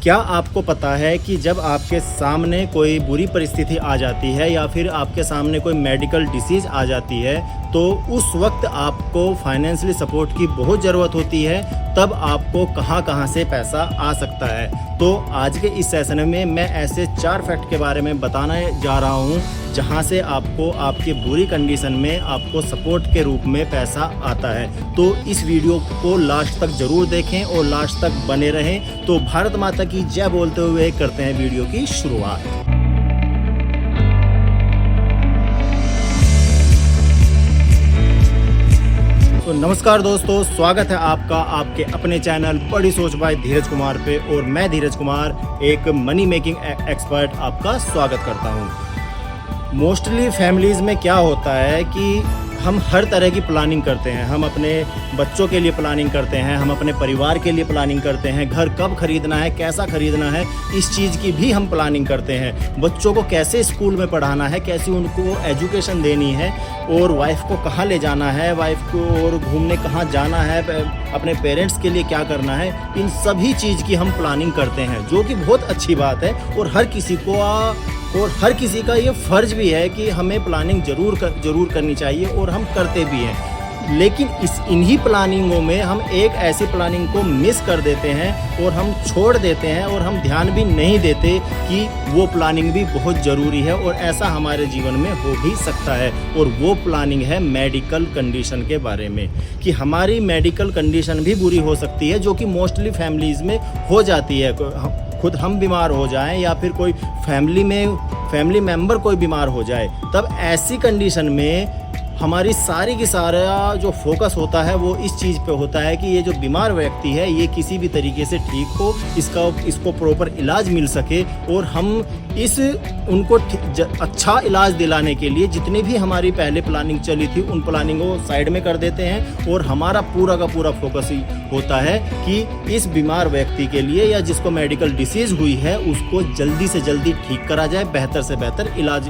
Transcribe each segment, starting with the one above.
क्या आपको पता है कि जब आपके सामने कोई बुरी परिस्थिति आ जाती है या फिर आपके सामने कोई मेडिकल डिसीज़ आ जाती है तो उस वक्त आपको फाइनेंशियली सपोर्ट की बहुत ज़रूरत होती है। तब आपको कहाँ से पैसा आ सकता है। तो आज के इस सेशन में मैं ऐसे 4 फैक्ट के बारे में बताने जा रहा हूँ जहाँ से आपको आपकी बुरी कंडीशन में आपको सपोर्ट के रूप में पैसा आता है। तो इस वीडियो को लास्ट तक ज़रूर देखें और लास्ट तक बने रहें। तो भारत माता की जय बोलते हुए करते हैं वीडियो की शुरुआत। तो नमस्कार दोस्तों, स्वागत है आपका आपके अपने चैनल बड़ी सोच बाय धीरज कुमार पे। और मैं धीरज कुमार एक मनी मेकिंग एक्सपर्ट आपका स्वागत करता हूँ। मोस्टली फैमिलीज़ में क्या होता है कि हम हर तरह की प्लानिंग करते हैं। हम अपने बच्चों के लिए प्लानिंग करते हैं, हम अपने परिवार के लिए प्लानिंग करते हैं, घर कब खरीदना है, कैसा खरीदना है, इस चीज़ की भी हम प्लानिंग करते हैं। बच्चों को कैसे स्कूल में पढ़ाना है, कैसी उनको एजुकेशन देनी है, और वाइफ को कहाँ ले जाना है, वाइफ को और घूमने कहाँ जाना है, अपने पेरेंट्स के लिए क्या करना है, इन सभी चीज़ की हम प्लानिंग करते हैं, जो कि बहुत अच्छी बात है। और हर किसी का ये फ़र्ज़ भी है कि हमें प्लानिंग ज़रूर करनी चाहिए और हम करते भी हैं। लेकिन इन्हीं प्लानिंगों में हम एक ऐसी प्लानिंग को मिस कर देते हैं और हम छोड़ देते हैं और हम ध्यान भी नहीं देते कि वो प्लानिंग भी बहुत ज़रूरी है और ऐसा हमारे जीवन में हो भी सकता है। और वो प्लानिंग है मेडिकल कंडीशन के बारे में, कि हमारी मेडिकल कंडीशन भी बुरी हो सकती है, जो कि मोस्टली फैमिलीज़ में हो जाती है। खुद हम बीमार हो जाएं या फिर कोई फैमिली मेम्बर कोई बीमार हो जाए, तब ऐसी कंडीशन में हमारी सारी की सारा जो फोकस होता है वो इस चीज़ पे होता है कि ये जो बीमार व्यक्ति है ये किसी भी तरीके से ठीक हो, इसको प्रॉपर इलाज मिल सके। और हम उनको अच्छा इलाज दिलाने के लिए जितनी भी हमारी पहले प्लानिंग चली थी उन प्लानिंग को साइड में कर देते हैं और हमारा पूरा का पूरा फोकस ही होता है कि इस बीमार व्यक्ति के लिए या जिसको मेडिकल डिसीज़ हुई है उसको जल्दी से जल्दी ठीक करा जाए, बेहतर से बेहतर इलाज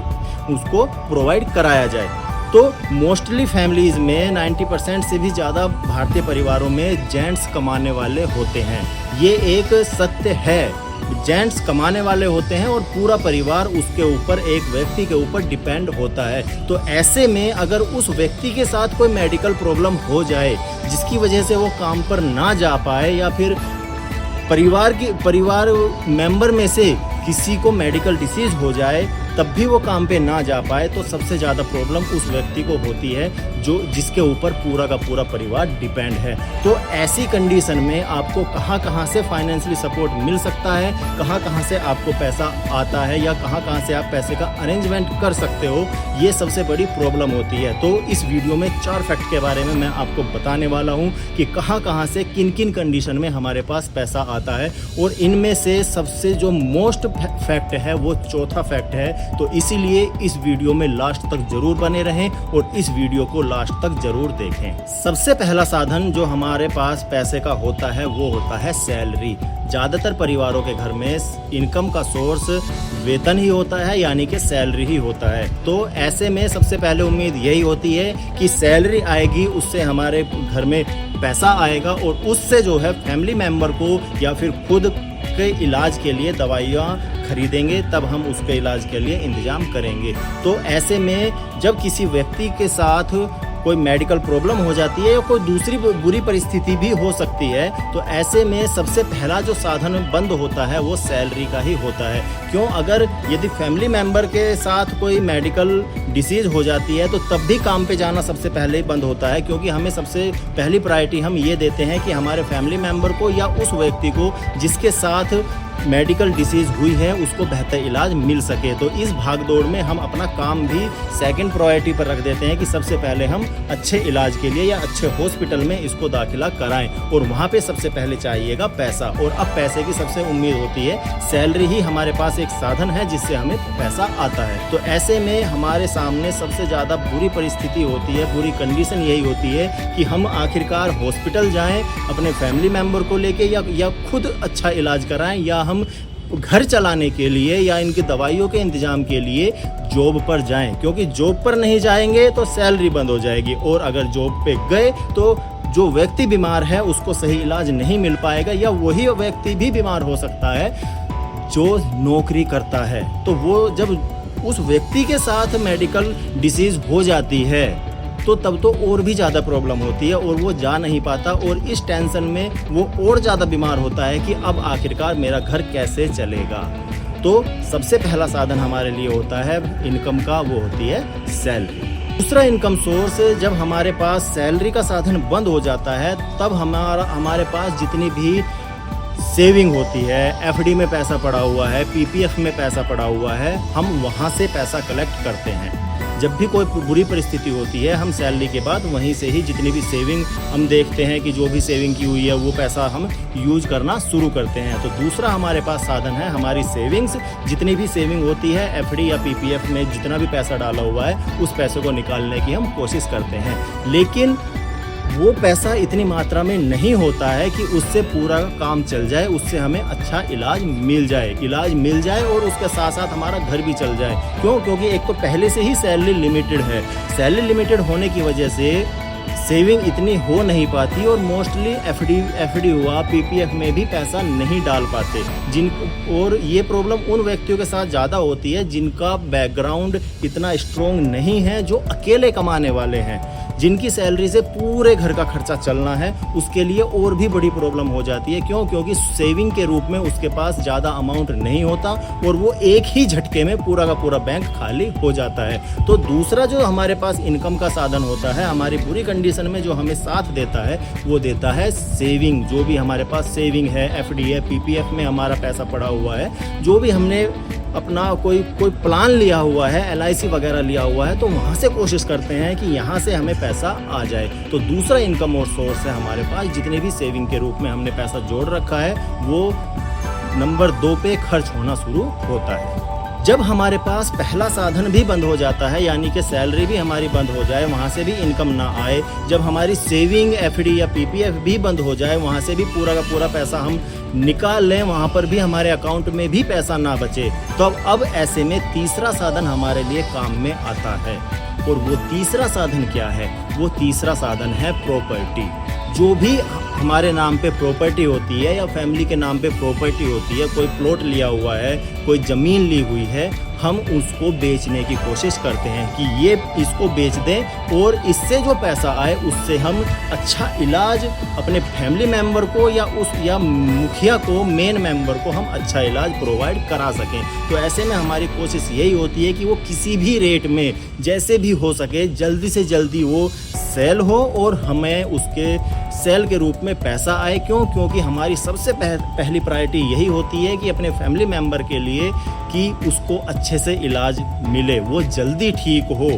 उसको प्रोवाइड कराया जाए। तो मोस्टली फैमिलीज़ में 90% से भी ज़्यादा भारतीय परिवारों में जेंट्स कमाने वाले होते हैं। ये एक सत्य है, जेंट्स कमाने वाले होते हैं और पूरा परिवार उसके ऊपर, एक व्यक्ति के ऊपर डिपेंड होता है। तो ऐसे में अगर उस व्यक्ति के साथ कोई मेडिकल प्रॉब्लम हो जाए जिसकी वजह से वो काम पर ना जा पाए, या फिर परिवार मेंबर में से किसी को मेडिकल डिसीज़ हो जाए तब भी वो काम पे ना जा पाए, तो सबसे ज़्यादा प्रॉब्लम उस व्यक्ति को होती है जिसके ऊपर पूरा का पूरा परिवार डिपेंड है। तो ऐसी कंडीशन में आपको कहाँ से फाइनेंशियली सपोर्ट मिल सकता है, कहाँ से आपको पैसा आता है, या कहाँ से आप पैसे का अरेंजमेंट कर सकते हो, ये सबसे बड़ी प्रॉब्लम होती है। तो इस वीडियो में 4 फैक्ट के बारे में मैं आपको बताने वाला हूँ कि कहाँ से किन कंडीशन में हमारे पास पैसा आता है। और इनमें से सबसे जो मोस्ट फैक्ट है वो चौथा फैक्ट है। तो इसीलिए इस वीडियो में लास्ट तक जरूर बने रहें और इस वीडियो को लास्ट तक जरूर देखें। सबसे पहला साधन जो हमारे पास पैसे का होता है वो होता है सैलरी। ज़्यादातर परिवारों के घर में इनकम का सोर्स वेतन ही होता है, यानी कि सैलरी ही होता है। तो ऐसे में सबसे पहले उम्मीद यही होती है कि सैलरी आएगी, उससे हमारे घर में पैसा आएगा और उससे जो है फैमिली मेम्बर को या फिर खुद के इलाज के लिए दवाइयाँ खरीदेंगे, तब हम उसके इलाज के लिए इंतज़ाम करेंगे। तो ऐसे में जब किसी व्यक्ति के साथ कोई मेडिकल प्रॉब्लम हो जाती है या कोई दूसरी बुरी परिस्थिति भी हो सकती है, तो ऐसे में सबसे पहला जो साधन बंद होता है वो सैलरी का ही होता है। क्यों? अगर यदि फैमिली मेम्बर के साथ कोई मेडिकल डिसीज़ हो जाती है तो तब भी काम पे जाना सबसे पहले ही बंद होता है, क्योंकि हमें सबसे पहली प्रायोरिटी हम ये देते हैं कि हमारे फैमिली मेम्बर को या उस व्यक्ति को जिसके साथ मेडिकल डिसीज़ हुई है उसको बेहतर इलाज मिल सके। तो इस भागदौड़ में हम अपना काम भी सेकंड प्रायोरिटी पर रख देते हैं कि सबसे पहले हम अच्छे इलाज के लिए या अच्छे हॉस्पिटल में इसको दाखिला कराएं, और वहाँ पे सबसे पहले चाहिएगा पैसा। और अब पैसे की सबसे उम्मीद होती है, सैलरी ही हमारे पास एक साधन है जिससे हमें पैसा आता है। तो ऐसे में हमारे सामने सबसे ज़्यादा बुरी परिस्थिति होती है, बुरी कंडीशन यही होती है कि हम आखिरकार हॉस्पिटल जाएँ अपने फैमिली मेम्बर को लेके, या खुद अच्छा इलाज कराएँ, या हम घर चलाने के लिए या इनकी दवाइयों के इंतज़ाम के लिए जॉब पर जाएं। क्योंकि जॉब पर नहीं जाएंगे तो सैलरी बंद हो जाएगी, और अगर जॉब पे गए तो जो व्यक्ति बीमार है उसको सही इलाज नहीं मिल पाएगा, या वही व्यक्ति भी बीमार हो सकता है जो नौकरी करता है। तो वो जब उस व्यक्ति के साथ मेडिकल डिसीज़ हो जाती है तो तब तो और भी ज़्यादा प्रॉब्लम होती है और वो जा नहीं पाता, और इस टेंशन में वो और ज़्यादा बीमार होता है कि अब आखिरकार मेरा घर कैसे चलेगा। तो सबसे पहला साधन हमारे लिए होता है इनकम का, वो होती है सैलरी। दूसरा इनकम सोर्स, जब हमारे पास सैलरी का साधन बंद हो जाता है तब हमारे पास जितनी भी सेविंग होती है, एफडी में पैसा पड़ा हुआ है, पीपीएफ में पैसा पड़ा हुआ है, हम वहाँ से पैसा कलेक्ट करते हैं। जब भी कोई बुरी परिस्थिति होती है हम सैलरी के बाद वहीं से ही जितनी भी सेविंग हम देखते हैं कि जो भी सेविंग की हुई है वो पैसा हम यूज करना शुरू करते हैं। तो दूसरा हमारे पास साधन है हमारी सेविंग्स। जितनी भी सेविंग होती है एफडी या पीपीएफ में जितना भी पैसा डाला हुआ है उस पैसे को निकालने की हम कोशिश करते हैं, लेकिन वो पैसा इतनी मात्रा में नहीं होता है कि उससे पूरा काम चल जाए, उससे हमें अच्छा इलाज मिल जाए और उसके साथ साथ हमारा घर भी चल जाए। क्यों? क्योंकि एक तो पहले से ही सैलरी लिमिटेड है। सैलरी लिमिटेड होने की वजह से सेविंग इतनी हो नहीं पाती और मोस्टली एफडी हुआ, पीपीएफ में भी पैसा नहीं डाल पाते और ये प्रॉब्लम उन व्यक्तियों के साथ ज़्यादा होती है जिनका बैकग्राउंड इतना स्ट्रॉन्ग नहीं है, जो अकेले कमाने वाले हैं, जिनकी सैलरी से पूरे घर का खर्चा चलना है। उसके लिए और भी बड़ी प्रॉब्लम हो जाती है। क्यों? क्योंकि सेविंग के रूप में उसके पास ज़्यादा अमाउंट नहीं होता और वो एक ही झटके में पूरा का पूरा बैंक खाली हो जाता है। तो दूसरा जो हमारे पास इनकम का साधन होता है हमारी बुरी कंडीशन में जो हमें साथ देता है वो देता है सेविंग। जो भी हमारे पास सेविंग है, एफडी है, पीपीएफ में हमारा पैसा पड़ा हुआ है, जो भी हमने अपना कोई प्लान लिया हुआ है, एलआईसी वगैरह लिया हुआ है, तो वहाँ से कोशिश करते हैं कि यहाँ से हमें पैसा आ जाए। तो दूसरा इनकम और सोर्स है हमारे पास। जितने भी सेविंग के रूप में हमने पैसा जोड़ रखा है वो नंबर 2 पे खर्च होना शुरू होता है। जब हमारे पास पहला साधन भी बंद हो जाता है, यानी कि सैलरी भी हमारी बंद हो जाए, वहाँ से भी इनकम ना आए, जब हमारी सेविंग एफडी या पीपीएफ भी बंद हो जाए, वहाँ से भी पूरा का पूरा पैसा हम निकाल लें, वहाँ पर भी हमारे अकाउंट में भी पैसा ना बचे, तो अब ऐसे में तीसरा साधन हमारे लिए काम में आता है। और वो तीसरा साधन क्या है? वो तीसरा साधन है प्रॉपर्टी। जो भी हमारे नाम पे प्रॉपर्टी होती है या फैमिली के नाम पे प्रॉपर्टी होती है, कोई प्लॉट लिया हुआ है, कोई ज़मीन ली हुई है, हम उसको बेचने की कोशिश करते हैं कि ये इसको बेच दें और इससे जो पैसा आए उससे हम अच्छा इलाज अपने फैमिली मेम्बर को या मुखिया को, मेन मेंबर को हम अच्छा इलाज प्रोवाइड करा सकें। तो ऐसे में हमारी कोशिश यही होती है कि वो किसी भी रेट में जैसे भी हो सके जल्दी से जल्दी वो सेल हो और हमें उसके सेल के रूप में पैसा आए। क्यों? क्योंकि हमारी सबसे पहली प्रायोरिटी यही होती है कि अपने फैमिली मेम्बर के लिए कि उसको अच्छे से इलाज मिले, वो जल्दी ठीक हो।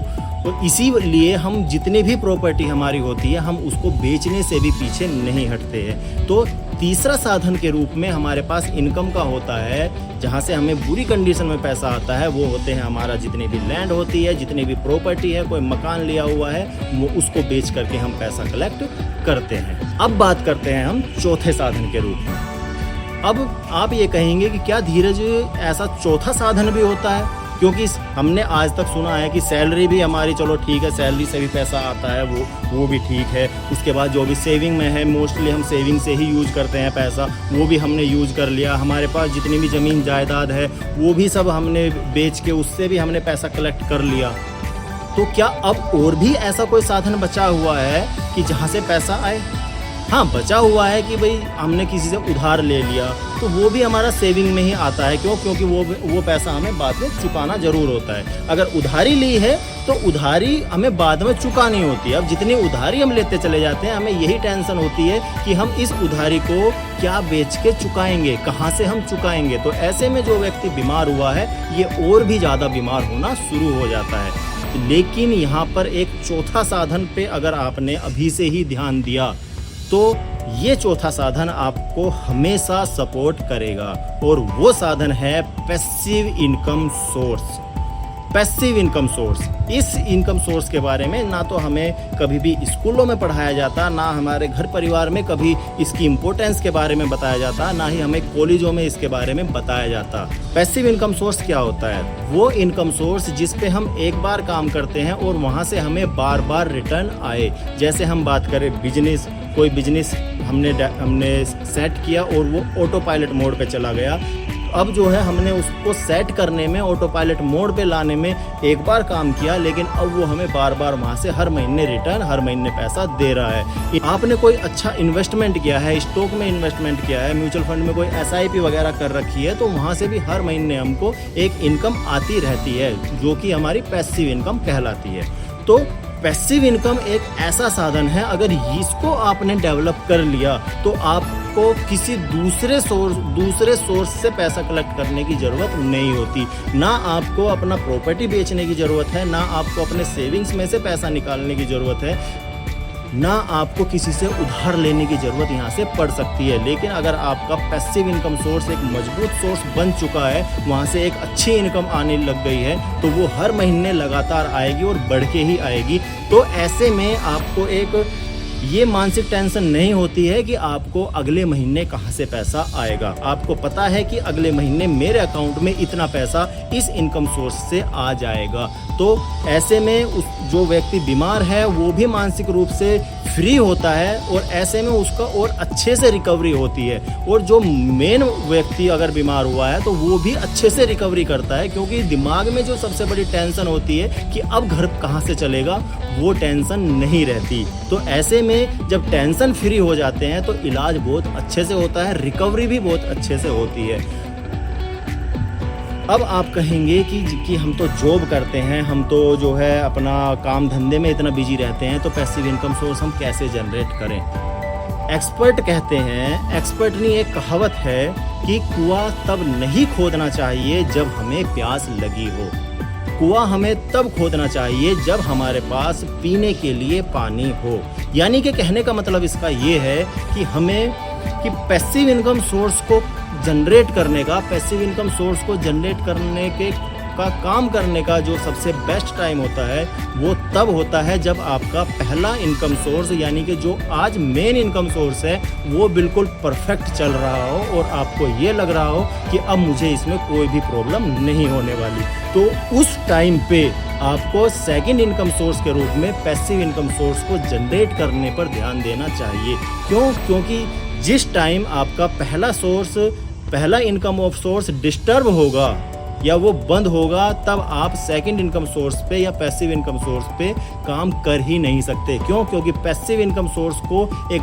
और इसीलिए हम जितनी भी प्रॉपर्टी हमारी होती है हम उसको बेचने से भी पीछे नहीं हटते हैं। तो तीसरा साधन के रूप में हमारे पास इनकम का होता है, जहाँ से हमें बुरी कंडीशन में पैसा आता है, वो होते हैं हमारा जितनी भी लैंड होती है, जितनी भी प्रॉपर्टी है, कोई मकान लिया हुआ है, वो उसको बेच करके हम पैसा कलेक्ट करते हैं। अब बात करते हैं हम चौथे साधन के रूप में। अब आप ये कहेंगे कि क्या धीरज ऐसा चौथा साधन भी होता है? क्योंकि हमने आज तक सुना है कि सैलरी भी हमारी चलो ठीक है, सैलरी से भी पैसा आता है, वो भी ठीक है। उसके बाद जो भी सेविंग में है, मोस्टली हम सेविंग से ही यूज करते हैं पैसा, वो भी हमने यूज कर लिया। हमारे पास जितनी भी ज़मीन जायदाद है वो भी सब हमने बेच के उससे भी हमने पैसा कलेक्ट कर लिया। तो क्या अब और भी ऐसा कोई साधन बचा हुआ है कि जहाँ से पैसा आए? हाँ, बचा हुआ है कि भाई हमने किसी से उधार ले लिया, तो वो भी हमारा सेविंग में ही आता है। क्यों? क्योंकि वो पैसा हमें बाद में चुकाना ज़रूर होता है। अगर उधारी ली है तो उधारी हमें बाद में चुकानी होती है। अब जितनी उधारी हम लेते चले जाते हैं हमें यही टेंशन होती है कि हम इस उधारी को क्या बेच के चुकाएंगे, कहाँ से हम चुकाएंगे। तो ऐसे में जो व्यक्ति बीमार हुआ है ये और भी ज़्यादा बीमार होना शुरू हो जाता है। लेकिन यहाँ पर एक चौथा साधन पे अगर आपने अभी से ही ध्यान दिया तो ये चौथा साधन आपको हमेशा सपोर्ट करेगा और वो साधन है passive income source. Passive income source. इस इनकम सोर्स के बारे में ना तो हमें कभी भी स्कूलों में पढ़ाया जाता, ना हमारे घर परिवार में कभी इसकी इम्पोर्टेंस के बारे में बताया जाता, ना ही हमें कॉलेजों में इसके बारे में बताया जाता। पैसिव इनकम सोर्स क्या होता है? वो इनकम सोर्स जिस पे हम एक बार काम करते हैं और वहाँ से हमें बार बार रिटर्न आए। जैसे हम बात करें बिजनेस, कोई बिजनेस हमने सेट किया और वो ऑटो पायलट मोड पे चला गया। अब जो है हमने उसको सेट करने में, ऑटो पायलट मोड पे लाने में एक बार काम किया, लेकिन अब वो हमें बार बार वहाँ से हर महीने रिटर्न, हर महीने पैसा दे रहा है। आपने कोई अच्छा इन्वेस्टमेंट किया है, स्टॉक में इन्वेस्टमेंट किया है, म्यूचुअल फंड में कोई SIP वगैरह कर रखी है, तो वहाँ से भी हर महीने हमको एक इनकम आती रहती है, जो कि हमारी पैसिव इनकम कहलाती है। तो पैसिव इनकम एक ऐसा साधन है, अगर इसको आपने डेवलप कर लिया तो आपको किसी दूसरे सोर्स से पैसा कलेक्ट करने की ज़रूरत नहीं होती। ना आपको अपना प्रॉपर्टी बेचने की ज़रूरत है, ना आपको अपने सेविंग्स में से पैसा निकालने की ज़रूरत है, ना आपको किसी से उधार लेने की ज़रूरत यहाँ से पड़ सकती है। लेकिन अगर आपका पैसिव इनकम सोर्स एक मजबूत सोर्स बन चुका है, वहाँ से एक अच्छी इनकम आने लग गई है, तो वो हर महीने लगातार आएगी और बढ़ के ही आएगी। तो ऐसे में आपको एक ये मानसिक टेंशन नहीं होती है कि आपको अगले महीने कहाँ से पैसा आएगा। आपको पता है कि अगले महीने मेरे अकाउंट में इतना पैसा इस इनकम सोर्स से आ जाएगा। तो ऐसे में जो व्यक्ति बीमार है वो भी मानसिक रूप से फ्री होता है और ऐसे में उसका और अच्छे से रिकवरी होती है। और जो मेन व्यक्ति अगर बीमार हुआ है तो वो भी अच्छे से रिकवरी करता है, क्योंकि दिमाग में जो सबसे बड़ी टेंशन होती है कि अब घर कहाँ से चलेगा, वो टेंशन नहीं रहती। तो ऐसे में जब टेंशन फ्री हो जाते हैं तो इलाज बहुत अच्छे से होता है, रिकवरी भी बहुत अच्छे से होती है। अब आप कहेंगे कि हम तो जॉब करते हैं, हम तो जो है अपना काम धंधे में इतना बिजी रहते हैं, तो पैसिव इनकम सोर्स हम कैसे जनरेट करें? एक्सपर्ट कहते हैं, एक्सपर्ट नहीं, एक कहावत है कि कुआं तब नहीं खोदना चाहिए जब हमें प्यास लगी हो। कुआं हमें तब खोदना चाहिए जब हमारे पास पीने के लिए पानी हो। यानी कि कहने का मतलब इसका ये है कि हमें कि पैसिव इनकम सोर्स को जनरेट करने का, पैसिव इनकम सोर्स को जनरेट करने का काम करने का जो सबसे बेस्ट टाइम होता है वो तब होता है जब आपका पहला इनकम सोर्स, यानी कि जो आज मेन इनकम सोर्स है, वो बिल्कुल परफेक्ट चल रहा हो और आपको ये लग रहा हो कि अब मुझे इसमें कोई भी प्रॉब्लम नहीं होने वाली। तो उस टाइम पे आपको सेकंड इनकम सोर्स के रूप में पैसिव इनकम सोर्स को जनरेट करने पर ध्यान देना चाहिए। क्योंकि जिस टाइम आपका पहला इनकम ऑफ सोर्स डिस्टर्ब होगा या वो बंद होगा, तब आप सेकंड इनकम सोर्स पे या पैसिव इनकम सोर्स पे काम कर ही नहीं सकते। क्योंकि पैसिव इनकम सोर्स को एक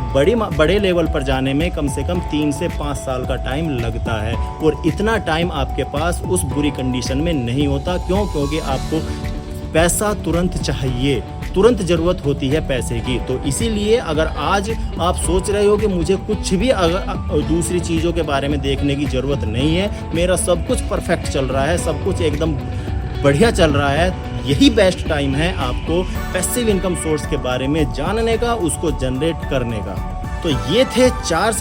बड़े लेवल पर जाने में कम से कम 3 से 5 साल का टाइम लगता है, और इतना टाइम आपके पास उस बुरी कंडीशन में नहीं होता। क्योंकि आपको पैसा तुरंत चाहिए, तुरंत ज़रूरत होती है पैसे की। तो इसीलिए अगर आज आप सोच रहे हो कि मुझे कुछ भी अगर दूसरी चीज़ों के बारे में देखने की ज़रूरत नहीं है, मेरा सब कुछ परफेक्ट चल रहा है, सब कुछ एकदम बढ़िया चल रहा है, यही बेस्ट टाइम है आपको पैसिव इनकम सोर्स के बारे में जानने का, उसको जनरेट करने का। तो ये थे 4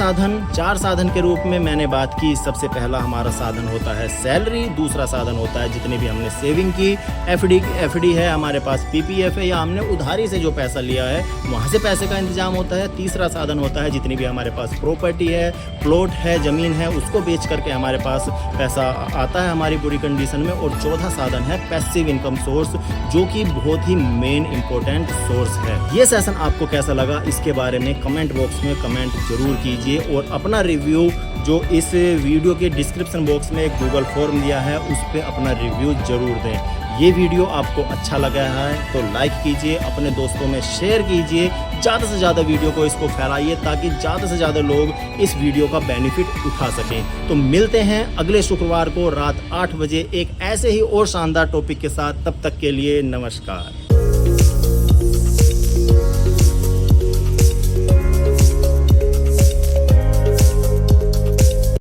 साधन के रूप में मैंने बात की। सबसे पहला हमारा साधन होता है सैलरी, दूसरा साधन होता है जितनी भी हमने सेविंग की, एफडी है हमारे पास, PPF है या हमने उधारी से जो पैसा लिया है वहाँ से पैसे का इंतजाम होता है। तीसरा साधन होता है जितनी भी हमारे पास प्रॉपर्टी है, प्लॉट है, ज़मीन है, उसको बेच करके हमारे पास पैसा आता है हमारी बुरी कंडीशन में। और चौथा साधन है पैसिव इनकम सोर्स, जो कि बहुत ही मेन इंपॉर्टेंट सोर्स है। ये सेशन आपको कैसा लगा, इसके बारे में कमेंट बॉक्स में कमेंट जरूर कीजिए, और अपना रिव्यू जो इस वीडियो के डिस्क्रिप्शन बॉक्स में एक गूगल फॉर्म दिया है उस पर अपना रिव्यू जरूर दें। ये वीडियो आपको अच्छा लगा है तो लाइक कीजिए, अपने दोस्तों में शेयर कीजिए, ज़्यादा से ज़्यादा वीडियो को इसको फैलाइए ताकि ज़्यादा से ज़्यादा लोग इस वीडियो का बेनिफिट उठा सकें। तो मिलते हैं अगले शुक्रवार को रात 8 बजे एक ऐसे ही और शानदार टॉपिक के साथ। तब तक के लिए नमस्कार।